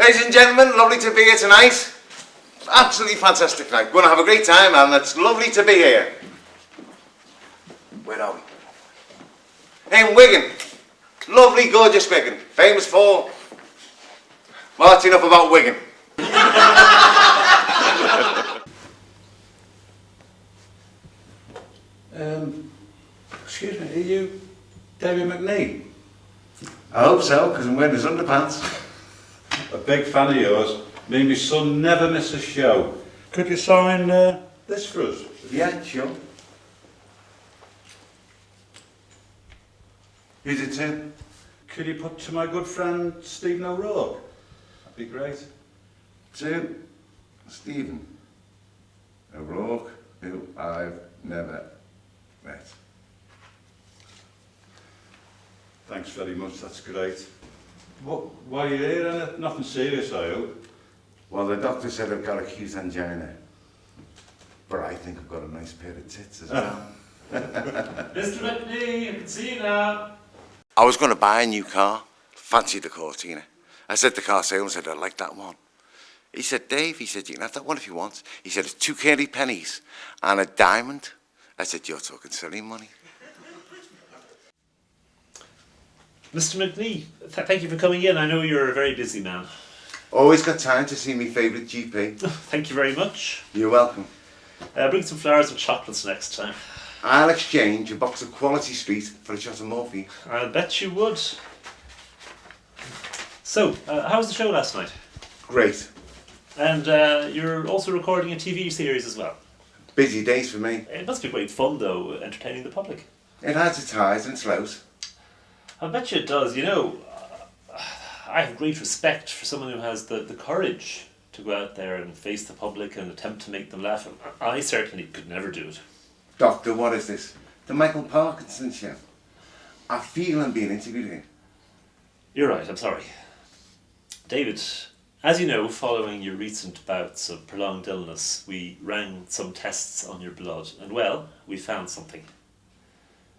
Ladies and gentlemen, lovely to be here tonight. Absolutely fantastic night. Going to have a great time, and it's lovely to be here. Where are we? In Wigan. Lovely, gorgeous Wigan. Famous for... Well, that's enough about Wigan. Excuse me, are you David McNee? I hope so, because I'm wearing his underpants. A big fan of yours. Me and my son never miss a show. Could you sign this for us? Yeah, sure. Who's it to? Could you put to my good friend Stephen O'Rourke? That'd be great. To Stephen O'Rourke, who I've never met. Thanks very much, that's great. Why are you here? Nothing serious, I hope. Well, the doctor said I've got acute angina. But I think I've got a nice pair of tits as well. Mr. McNee, I can see you now. I was going to buy a new car. Fancied the Cortina. I said to the car salesman, I said, I'd like that one. He said, Dave, he said, you can have that one if you want. He said, it's 2 candy pennies and a diamond. I said, you're talking silly money. Mr. McNee, thank you for coming in. I know you're a very busy man. Always got time to see me favourite GP. Thank you very much. You're welcome. Bring some flowers and chocolates next time. I'll exchange a box of Quality Street for a shot of morphine. I'll bet you would. So, how was the show last night? Great. And you're also recording a TV series as well. Busy days for me. It must be great fun, though, entertaining the public. It has its highs and its lows. I bet you it does. You know, I have great respect for someone who has the courage to go out there and face the public and attempt to make them laugh. I certainly could never do it. Doctor, what is this? The Michael Parkinson show. I feel I'm being interviewed here. You're right, I'm sorry. David, as you know, following your recent bouts of prolonged illness, we ran some tests on your blood, and well, we found something.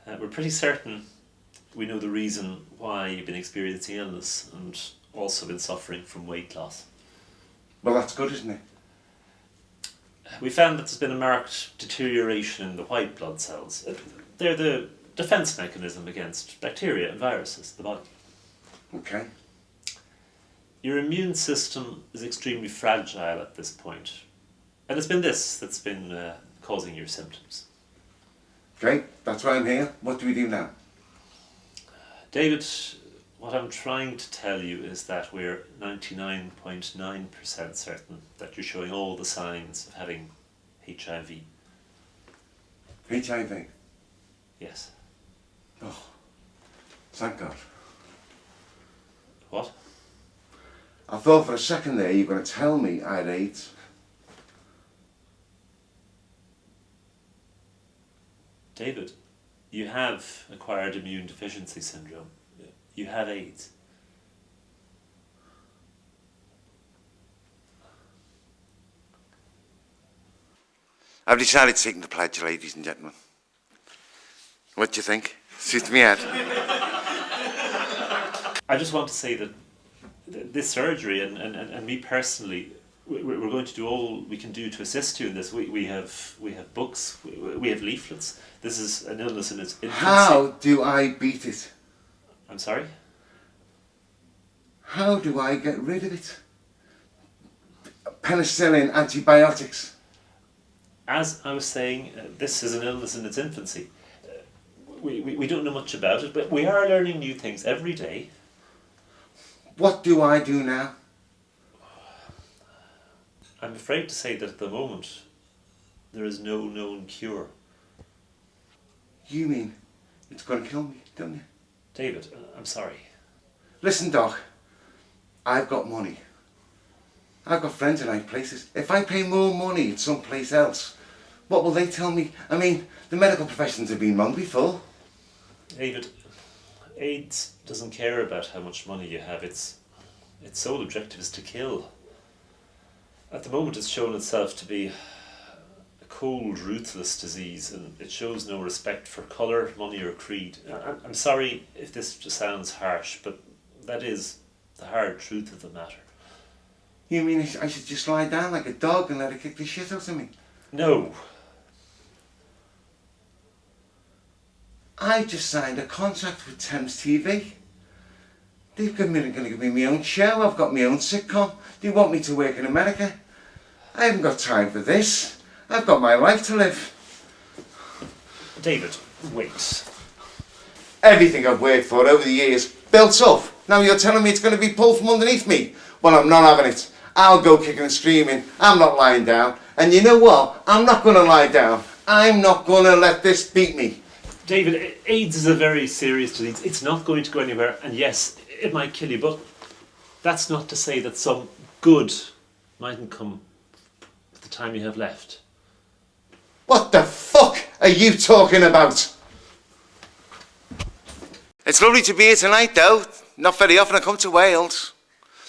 We're pretty certain we know the reason why you've been experiencing illness and also been suffering from weight loss. Well, that's good, isn't it? We found that there's been a marked deterioration in the white blood cells. They're the defense mechanism against bacteria and viruses in the body. Okay. Your immune system is extremely fragile at this point, and it's been this that's been causing your symptoms. Okay, that's why I'm here. What do we do now? David, what I'm trying to tell you is that we're 99.9% certain that you're showing all the signs of having HIV. HIV? Yes. Oh, thank God. What? I thought for a second there you were going to tell me I had AIDS. David, you have acquired immune deficiency syndrome. You have AIDS. I've decided to take the pledge, ladies and gentlemen. What do you think? Suits me head. I just want to say that this surgery and me personally, we're going to do all we can do to assist you in this. We have books, we have leaflets. This is an illness in its infancy. How do I beat it? I'm sorry? How do I get rid of it? Penicillin, antibiotics. As I was saying, this is an illness in its infancy. We don't know much about it, but we are learning new things every day. What do I do now? I'm afraid to say that at the moment, there is no known cure. You mean it's going to kill me, don't you? David, I'm sorry. Listen, Doc. I've got money. I've got friends in high places. If I pay more money at someplace else, what will they tell me? I mean, the medical professions have been wrong before. David, AIDS doesn't care about how much money you have. Its sole objective is to kill. At the moment, it's shown itself to be a cold, ruthless disease, and it shows no respect for colour, money or creed. I'm sorry if this just sounds harsh, but that is the hard truth of the matter. You mean I should just lie down like a dog and let her kick the shit out of me? No. I just signed a contract with Thames TV. They're going to give me my own show. I've got my own sitcom. They want me to work in America. I haven't got time for this. I've got my life to live. David, wait. Everything I've worked for over the years built up. Now you're telling me it's going to be pulled from underneath me? Well, I'm not having it. I'll go kicking and screaming. I'm not lying down. And you know what? I'm not going to lie down. I'm not going to let this beat me. David, AIDS is a very serious disease. It's not going to go anywhere, and yes, it might kill you, but that's not to say that some good mightn't come with the time you have left. What the fuck are you talking about? It's lovely to be here tonight, though. Not very often I come to Wales.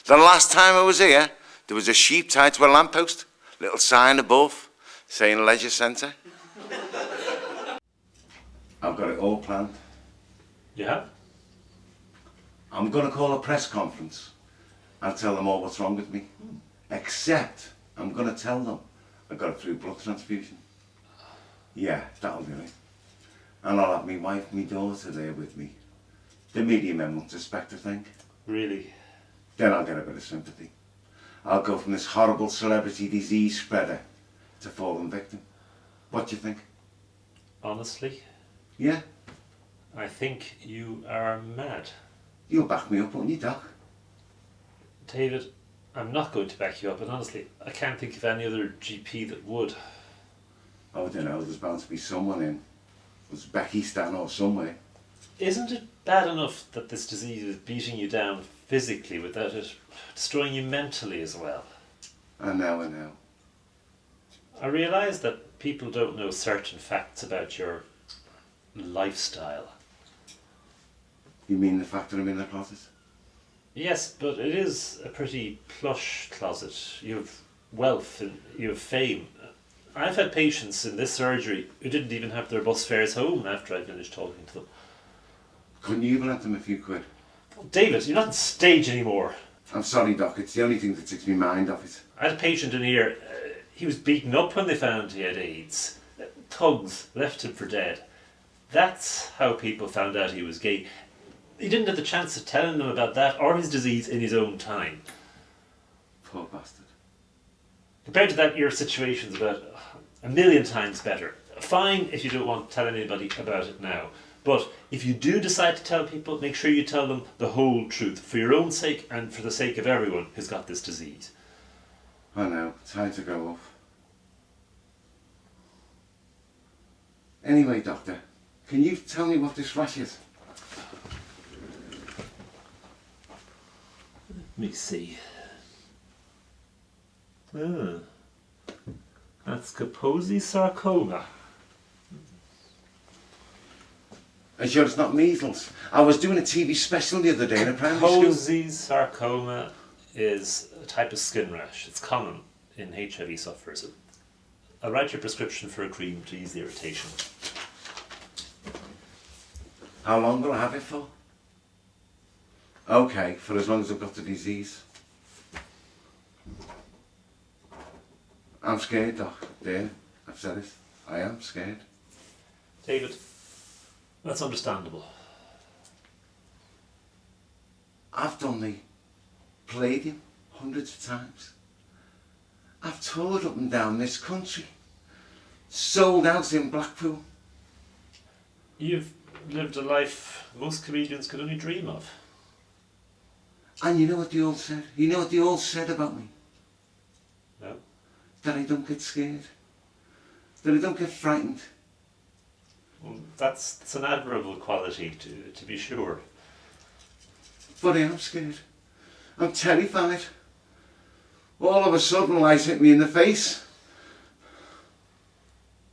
The last time I was here, there was a sheep tied to a lamppost, little sign above saying leisure centre. I've got it all planned. You have? I'm going to call a press conference. I'll tell them all what's wrong with me. Except I'm going to tell them I got a through blood transfusion. Yeah, that'll do it. And I'll have my wife and my daughter there with me. The media men won't suspect a thing. Really? Then I'll get a bit of sympathy. I'll go from this horrible celebrity disease spreader to fallen victim. What do you think? Honestly, Yeah? I think you are mad. You'll back me up, won't you, Doc? David, I'm not going to back you up, and honestly, I can't think of any other GP that would. Oh, I don't know, there's bound to be someone in. There's Becky-stan or somewhere. Isn't it bad enough that this disease is beating you down physically without it destroying you mentally as well? I know. I realise that people don't know certain facts about your lifestyle. You mean the fact that I'm in the closet? Yes, but it is a pretty plush closet. You have wealth and you have fame. I've had patients in this surgery who didn't even have their bus fares home after I finished talking to them. Couldn't you even lend them a few quid? David, you're not on stage anymore. I'm sorry, Doc, it's the only thing that takes me mind off it. I had a patient in here, he was beaten up when they found he had AIDS. Thugs left him for dead. That's how people found out he was gay. He didn't have the chance of telling them about that or his disease in his own time. Poor bastard. Compared to that, your situation's about a million times better. Fine if you don't want to tell anybody about it now. But if you do decide to tell people, make sure you tell them the whole truth, for your own sake and for the sake of everyone who's got this disease. I know, time to go off. Anyway, Doctor, can you tell me what this rash is? Let me see. Ah, that's Kaposi sarcoma. Are you sure it's not measles? I was doing a TV special the other day in a primary school. Kaposi sarcoma is a type of skin rash. It's common in HIV sufferers. I'll write your prescription for a cream to ease the irritation. How long will I have it for? Okay, for as long as I've got the disease. I'm scared, Doc. There, I've said it. I am scared. David, that's understandable. I've done the Palladium hundreds of times. I've toured up and down this country. Sold out in Blackpool. You've lived a life most comedians could only dream of. And you know what they all said? You know what they all said about me? No? That I don't get scared. That I don't get frightened. Well, that's an admirable quality, to be sure. But I am scared. I'm terrified. All of a sudden life hit me in the face.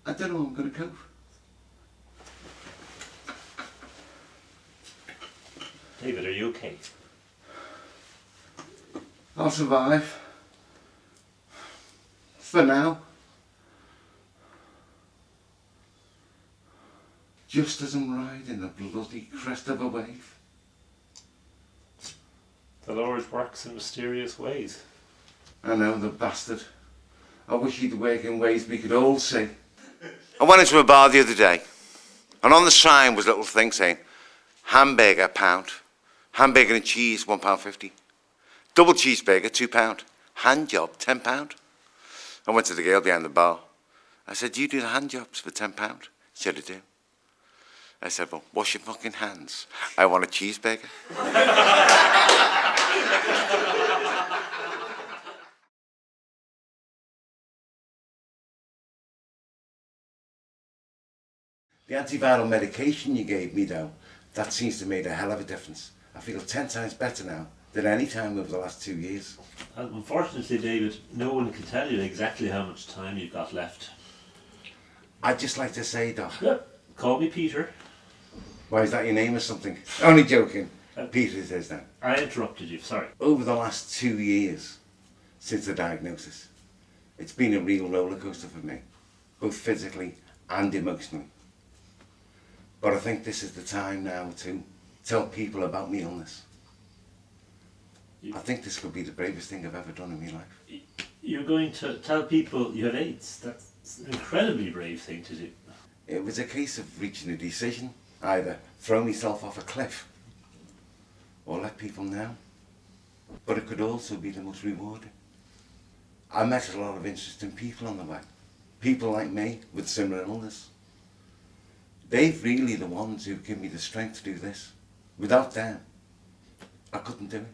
I don't know how I'm going to cope. David, are you okay? I'll survive. For now. Just as I'm riding the bloody crest of a wave. The Lord works in mysterious ways. I know, the bastard. I wish he'd work in ways we could all see. I went into a bar the other day, and on the sign was a little thing saying, hamburger, £1. Hamburger and cheese, £1.50. Double cheeseburger, £2. Hand job, £10. I went to the girl behind the bar. I said, do you do the hand jobs for £10? She said, I do. I said, well, wash your fucking hands. I want a cheeseburger. The antiviral medication you gave me, though, that seems to have made a hell of a difference. I feel 10 times better now than any time over the last 2 years. Unfortunately, David, no one can tell you exactly how much time you've got left. I'd just like to say, Doc. Yep. Call me Peter. Why, is that your name or something? Only joking. Peter it is now. I interrupted you, sorry. Over the last 2 years, since the diagnosis, it's been a real roller coaster for me, both physically and emotionally. But I think this is the time now to tell people about my illness. I think this could be the bravest thing I've ever done in my life. You're going to tell people you have AIDS? That's an incredibly brave thing to do. It was a case of reaching a decision, either throw myself off a cliff or let people know. But it could also be the most rewarding. I met a lot of interesting people on the way. People like me with similar illness. They're really the ones who give me the strength to do this. Without them, I couldn't do it.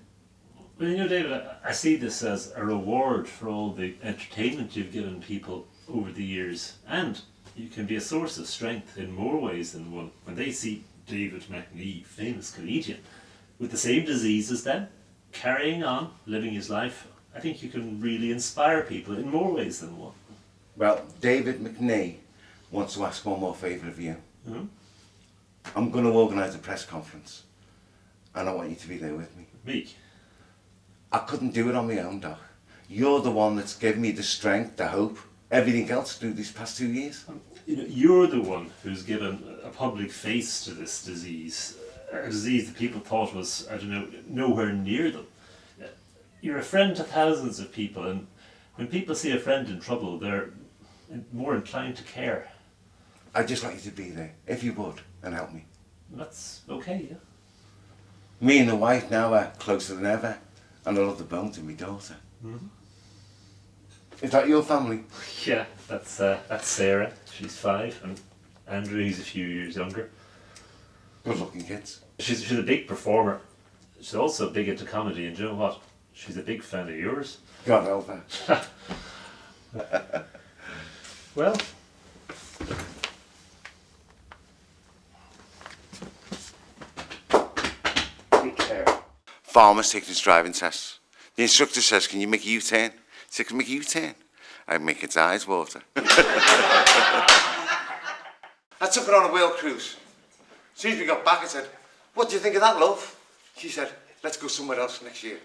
Well, you know, David, I see this as a reward for all the entertainment you've given people over the years, and you can be a source of strength in more ways than one. When they see David McNee, famous comedian, with the same disease as them, carrying on, living his life, I think you can really inspire people in more ways than one. Well, David McNee wants to ask one more favour of you. Mm-hmm. I'm going to organise a press conference, and I want you to be there with me. Me? I couldn't do it on my own, Doc. You're the one that's given me the strength, the hope, everything else through these past 2 years. You know, you're the one who's given a public face to this disease, a disease that people thought was, I don't know, nowhere near them. You're a friend to thousands of people, and when people see a friend in trouble, they're more inclined to care. I'd just like you to be there, if you would, and help me. That's okay, yeah. Me and the wife now are closer than ever, and I love the bones of my daughter. Mm-hmm. Is that your family? Yeah, that's Sarah. She's 5, and Andrew, he's a few years younger. Good looking kids. She's a big performer. She's also big into comedy, and you know what? She's a big fan of yours. God help her. Well, take care. Farmer's taking his driving test. The instructor says, can you make a U-turn? He said, can you make a U-turn? I'd make its eyes water. I took her on a whale cruise. As soon as we got back, I said, what do you think of that, love? She said, let's go somewhere else next year.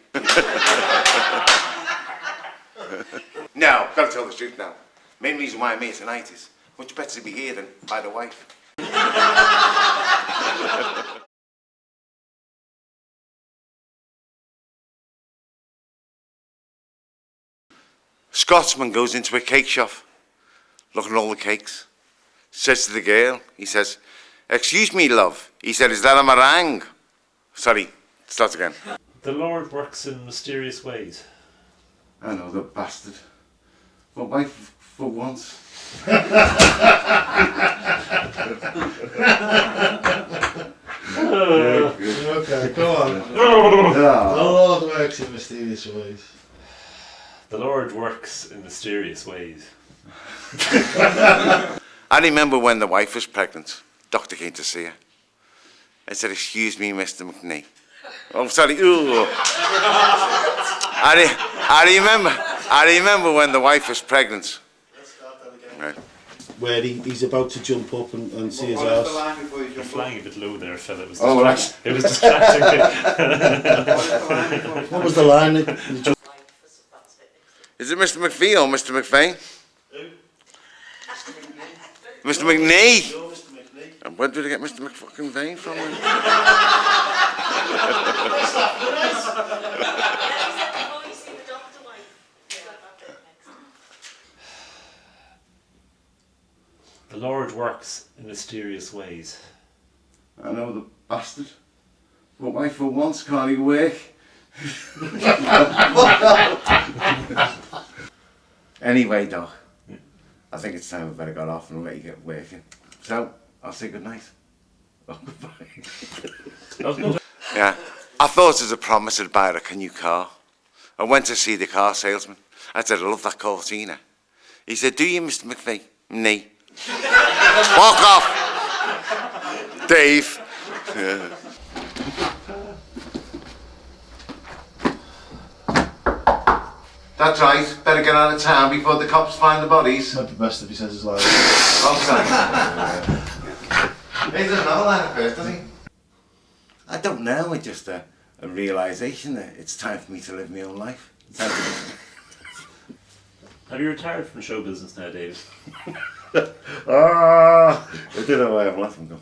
No, gotta tell the truth now. Main reason why I'm here tonight is much better to be here than by the wife. Scotsman goes into a cake shop, looking at all the cakes, says to the girl, he says, excuse me, love. He said, is that a meringue? Sorry, start again. The Lord works in mysterious ways. I know, the bastard. But why for once? Okay, go on. The Lord works in mysterious ways. The Lord works in mysterious ways. I remember when the wife was pregnant, doctor came to see her. I said, excuse me, Mr. McNee. Oh, sorry. Ooh. I remember when the wife was pregnant. Let's start that again. Right. Where he's about to jump up and see his house. You're flying a bit low there, fella. It was Right. It was distracting. What was the line? Is it Mr. McPhee or Mr. McVeigh? Who? Mr. McNee. You're Mr. McNee. And where did I get Mr. McFucking Vane from? The Lord works in mysterious ways. I know the bastard. But why for once can't he work? Anyway, Doc, I think it's time we better get off and let you get working. So, I'll say goodnight. Oh, goodbye. Yeah, I thought as a promise I'd buy her a new car. I went to see the car salesman. I said, I love that Cortina. He said, do you, Mr. McVie? Nee. Walk off, Dave. Yeah. That's right, better get out of town before the cops find the bodies. Might be best if he says his lies. Okay. He doesn't know that at first, does he? I don't know, it's just a realisation that it's time for me to live my own life. Have you retired from show business now, David? I don't know why I'm laughing though.